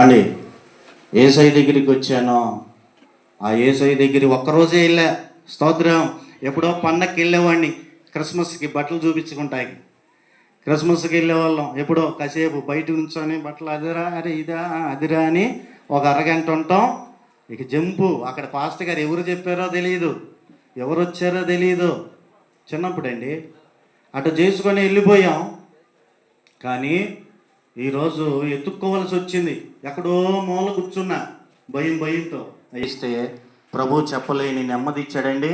అండి ఏసై దగ్గరికి వచ్చాను. ఆ ఏసై దగ్గర ఒక్కరోజే వెళ్ళా. స్తోత్రం. ఎప్పుడో పండగకి వెళ్ళేవాడిని, క్రిస్మస్కి బట్టలు చూపించుకుంటాయి. క్రిస్మస్కి వెళ్ళేవాళ్ళం. ఎప్పుడో కాసేపు బయట నుంచొని బట్టలు అదిరా అరే ఇదా అదిరా అని ఒక అరగంట ఉంటాం. ఇక జంపు. అక్కడ పాస్టర్ గారు ఎవరు చెప్పారో తెలియదు, ఎవరు వచ్చారో తెలియదు. చిన్నప్పుడండి అటు చేసుకొని వెళ్ళిపోయాం. కానీ ఈరోజు ఎత్తుక్కోవలసి వచ్చింది. ఎక్కడో మూల కూర్చున్నా భయంతో. ఇస్తే ప్రభు చెప్పలేని నెమ్మది ఇచ్చాడండి.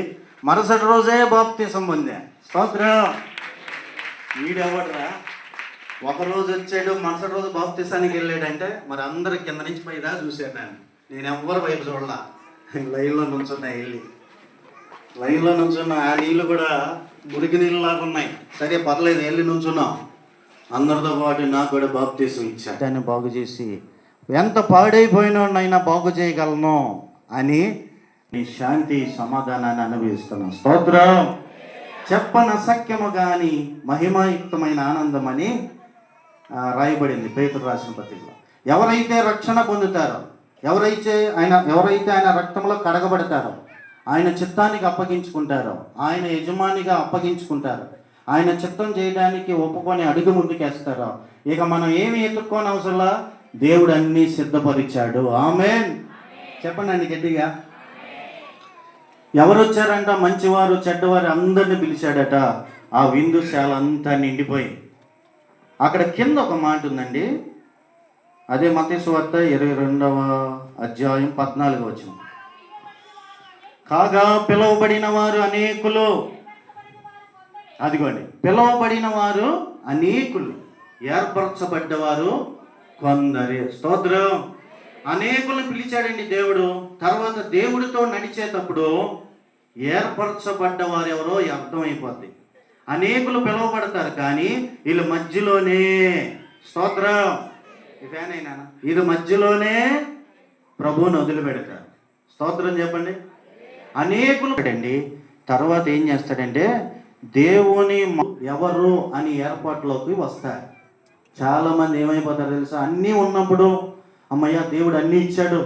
మరుసటి రోజే బాప్తిసం పొందా. స్తోత్రం. వీడెవడరా ఒకరోజు వచ్చాడు, మరుసటి రోజు బాప్తిసానికి వెళ్ళాడంటే మరి అందరి కింద నుంచి పైదా చూశాను. నేను ఎవ్వరు వైపు చూడలా. లైన్లో నుంచున్నా, లైన్లో నుంచున్నా. ఆ నీళ్ళు కూడా మురికి నీళ్ళు లాగా ఉన్నాయి. సరే పర్లేదు, వెళ్ళి నుంచున్నాం. అందరితో పాటు నాకు కూడా బాప్తిసం ఇచ్చాడు. దాన్ని బాగు చేసి ఎంత పాడైపోయినైనా బాగు చేయగలను అని నీ శాంతి సమాధానాన్ని అనుభవిస్తున్నాను. స్తోత్రం. చెప్పనసఖ్యము కానీ మహిమాయుక్తమైన ఆనందం అని రాయబడింది పేతురు రాసిన పత్రికలో. ఎవరైతే రక్షణ పొందుతారో, ఎవరైతే ఆయన రక్తంలో కడగబడతారో, ఆయన చిత్తానికి అప్పగించుకుంటారో, ఆయన యజమానిగా అప్పగించుకుంటారో, ఆయన చిత్తం చేయడానికి ఒప్పుకొని అడుగు ముందుకేస్తారో, ఇక మనం ఏమి ఎత్తుక్కోని అవసరంలా, దేవుడు అన్నీ సిద్ధపరిచాడు. ఆమేన్. చెప్పండి అండి గట్టిగా. ఎవరు వచ్చారంట? మంచివారు చెడ్డవారు అందరిని పిలిచాడట. ఆ విందుశాల అంతా నిండిపోయింది. అక్కడ కింద ఒక మాట ఉందండి. అదే మత్తయి సువార్త 22వ అధ్యాయం 14వ వచనం. కాగా పిలువబడిన వారు అనేకులు. అదిగోండి, పిలువబడిన వారు అనేకులు, ఏర్పరచబడ్డవారు కొందరే. స్తోత్రం. అనేకులను పిలిచాడండి దేవుడు. తర్వాత దేవుడితో నడిచేటప్పుడు ఏర్పరచబడ్డవారు ఎవరో అర్థమైపోద్ది. అనేకులు పిలువబడతారు, కానీ వీళ్ళు మధ్యలోనే, స్తోత్రం, ఇదేనైనా వీళ్ళు మధ్యలోనే ప్రభువుని వదిలిపెడతారు. స్తోత్రం చెప్పండి. అనేకులు అండి. తర్వాత ఏం చేస్తాడంటే దేవుని ఎవరు అని ఏర్పాటులోకి వస్తారు. చాలామంది ఏమైపోతారు తెలుసా? అన్నీ ఉన్నప్పుడు అమ్మయ్య దేవుడు అన్నీ ఇచ్చాడు,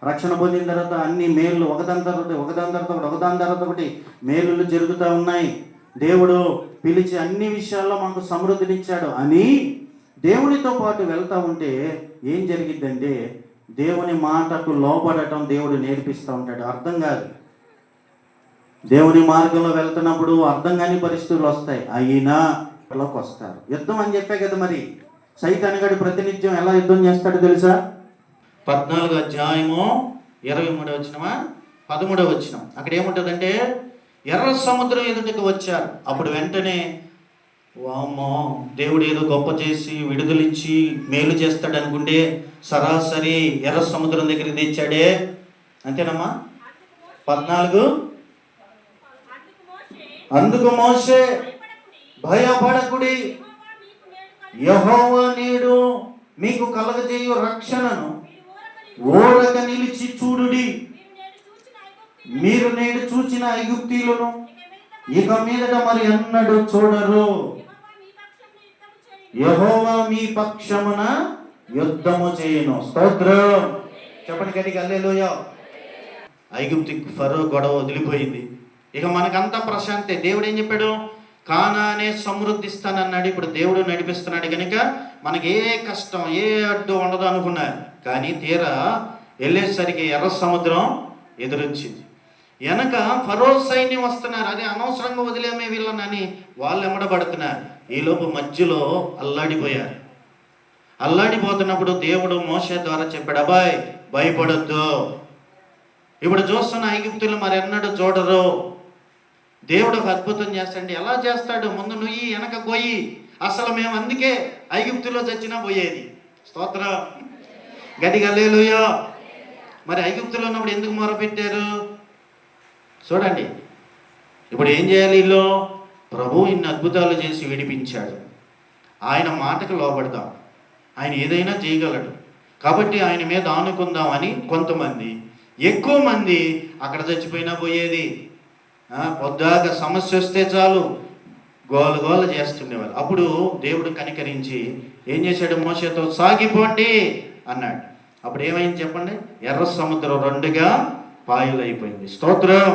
రక్షణ పొందిన తర్వాత అన్ని మేలు ఒకదాని తర్వాత ఒకటి మేలులు జరుగుతూ ఉన్నాయి, దేవుడు పిలిచి అన్ని విషయాల్లో మనకు సమృద్ధినిచ్చాడు అని దేవునితో పాటు వెళ్తూ ఉంటే ఏం జరిగిద్దంటే దేవుని మాటకు లోబడటం దేవుడు నేర్పిస్తూ ఉంటాడు. అర్థం కాదు. దేవుని మార్గంలో వెళ్తున్నప్పుడు అర్థం కాని పరిస్థితులు వస్తాయి. అయినా లోకి వస్తారు. యుద్ధం అని చెప్పే కదా. మరి సైతానుగాడు ప్రతినిత్యం ఎలా యుద్ధం చేస్తాడో తెలుసా? 14వ అధ్యాయము 23వ వచనమా 13వ వచనం. అక్కడ ఏముంటుందంటే ఎర్ర సముద్రం ఎదుటికి వచ్చారు. అప్పుడు వెంటనే వామ్మో దేవుడు ఏదో గొప్ప చేసి విడుదలిచ్చి మేలు చేస్తాడు అనుకుంటే సరాసరి ఎర్ర సముద్రం దగ్గరికి తెచ్చాడే. అంతేనమ్మా? 14. అందుకు మోషే భయపడకుడి, యెహోవా నేడు మీకు కలగజేయు రక్షణను ఓరక నిలిచి చూడుడి. మీరు నేడు చూచిన ఐగుప్తీయులను ఇక మీదట మరి ఎన్నడూ చూడరు. యెహోవా మీ పక్షమున యుద్ధము చేయను. స్తోత్రం. చెప్పండి గట్టిగా హల్లెలూయా. ఐగుప్తు ఫరో గొడవ వదిలిపోయింది. ఇక మనకంతా ప్రశాంతే. దేవుడు ఏం చెప్పాడు? కానానే సమృద్ధిస్తానన్నాడు. ఇప్పుడు దేవుడు నడిపిస్తున్నాడు కనుక మనకి ఏ కష్టం ఏ అడ్డు ఉండదు అనుకున్నారు. కానీ తీరా వెళ్ళేసరికి ఎర్ర సముద్రం ఎదురొచ్చింది. వెనక ఫరో సైన్యం వస్తున్నారు. అదే అనవసరంగా వదిలేమే వీళ్ళనని వాళ్ళు ఎమ్మడబడుతున్నారు. ఈలోపు మధ్యలో అల్లాడిపోయారు. అల్లాడిపోతున్నప్పుడు దేవుడు మోషే ద్వారా చెప్పాడు, అబ్బాయ్ భయపడొద్దు, ఇప్పుడు చూస్తున్న ఐగుప్తులు మరి ఎన్నడూ చూడరు. దేవుడు ఒక అద్భుతం చేస్తాడు. ఎలా చేస్తాడు? ముందు నుయ్యి వెనక పోయి. అసలు మేము అందుకే ఐగుప్తులో చచ్చినా పోయేది. స్తోత్రం. గట్టిగా హల్లెలూయా. మరి ఐగుప్తులో ఉన్నప్పుడు ఎందుకు మొరపెట్టారు? చూడండి, ఇప్పుడు ఏం చేయాలి? వీళ్ళు ప్రభు ఇన్ని అద్భుతాలు చేసి విడిపించాడు. ఆయన మాటకు లోబడదాం. ఆయన ఏదైనా చేయగలడు కాబట్టి ఆయన మీద ఆనుకుందామని కొంతమంది, ఎక్కువ మంది అక్కడ చచ్చిపోయినా పోయేది. పొద్దాక సమస్య వస్తే చాలు గోల చేస్తుండేవాళ్ళు. అప్పుడు దేవుడు కనికరించి ఏం చేశాడు? మోషేతో సాగిపోండి అన్నాడు. అప్పుడు ఏమైంది చెప్పండి? ఎర్ర సముద్రం రెండుగా పాయలైపోయింది. స్తోత్రం.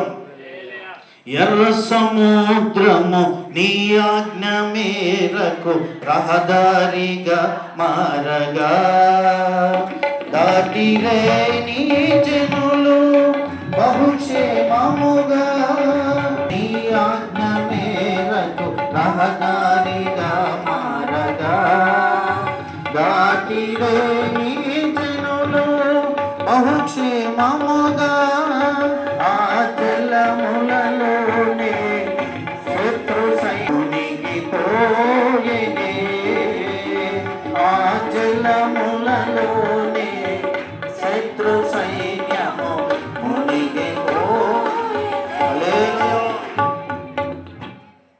ఎర్ర సముద్రము నీ ఆజ్ఞ మేరకు రహదారిగా మారగా, దాటిరే నీ జనులు బహుక్షేమముగా. నీ ఆజ్ఞ మేరకు రహదారిగా మారగా, దాటిరే నీ జనులు బహుక్షేమముగా. ఆ జలములలోనే శత్రు సైనికి పోయేనే, ఆ జలములలోనే శత్రు సైన్యము మునిగి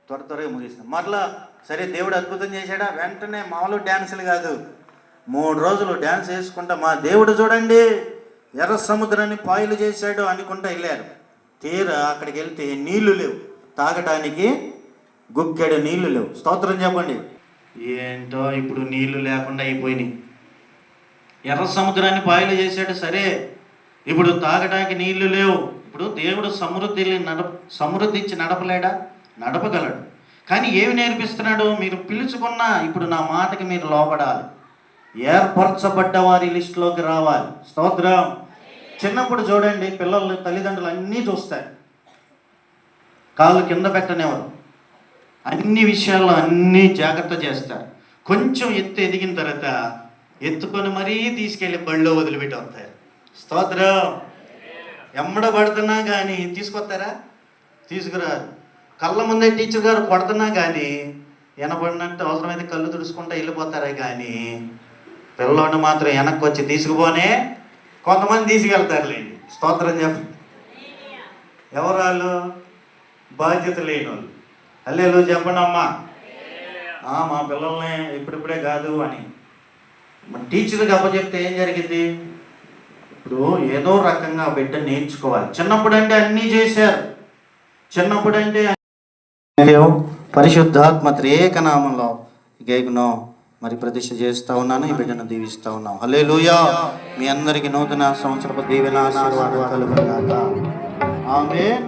త్వరగా ముగిస్తాం. మరలా సరే, దేవుడు అద్భుతం చేశాడా? వెంటనే మామూలు డ్యాన్సులు కాదు, 3 రోజులు డ్యాన్స్ వేసుకుంటా మా దేవుడు చూడండి ఎర్ర సముద్రాన్ని పాయలు చేశాడు అనుకుంటా వెళ్ళారు. తీరా అక్కడికి వెళ్తే నీళ్లు లేవు, తాగటానికి గుక్కెడు నీళ్లు లేవు. స్తోత్రం చెప్పండి. ఏంటో ఇప్పుడు నీళ్లు లేకుండా అయిపోయినాయి. ఎర్ర సముద్రాన్ని పాయలు చేశాడు సరే, ఇప్పుడు తాగడానికి నీళ్లు లేవు. ఇప్పుడు దేవుడు సమృద్ధి ఇచ్చి నడపలేడా? నడపగలడు. కానీ ఏమి నేర్పిస్తున్నాడు? మీరు పిలుచుకున్న ఇప్పుడు నా మాటకి మీరు లోబడాలి, ఏర్పరచబడ్డ వారి లిస్టులోకి రావాలి. స్తోత్రం. చిన్నప్పుడు చూడండి, పిల్లలు తల్లిదండ్రులు అన్నీ చూస్తారు, కాళ్ళు కింద పెట్టనివ్వరు, అన్ని విషయాల్లో అన్నీ జాగ్రత్త చేస్తారు. కొంచెం ఎత్తు ఎదిగిన తర్వాత ఎత్తుకొని మరీ తీసుకెళ్ళి బళ్ళో వదిలిపెట్టి వస్తారు. స్తోత్రం. ఎమ్మడబడుతున్నా కానీ తీసుకొస్తారా? తీసుకురారు. కళ్ళ ముందే టీచర్ గారు కొడుతున్నా కానీ వినపడినట్టు అవసరమైతే కళ్ళు తుడుచుకుంటా వెళ్ళిపోతారే కానీ పిల్లోడు మాత్రం వెనక్కి వచ్చి తీసుకుపోనే కొంతమంది తీసుకెళ్తారులేండి. స్తోత్రం చెప్పండి. ఎవరు వాళ్ళు? బాధ్యత లేని వాళ్ళు. హల్లెలూయా చెప్పండి అమ్మా. మా పిల్లల్ని ఇప్పుడిప్పుడే కాదు అని టీచర్కి అప్పచెప్తే ఏం జరిగింది? ఇప్పుడు ఏదో రకంగా బిడ్డ నేర్చుకోవాలి. చిన్నప్పుడు అంటే అన్నీ చేశారు, చిన్నప్పుడు అంటే పరిశుద్ధాత్మ త్రియేక నామంలో గేగునో మరి ప్రతిష్ఠ చేస్తూ ఉన్నాను. ఈ బిడ్డను దీవిస్తూ ఉన్నాం. హల్లెలూయా. మీ అందరికీ నూతన సంవత్సరపు దీవెన ఆశీర్వాదాలు కలుగుగాక. ఆమేన్.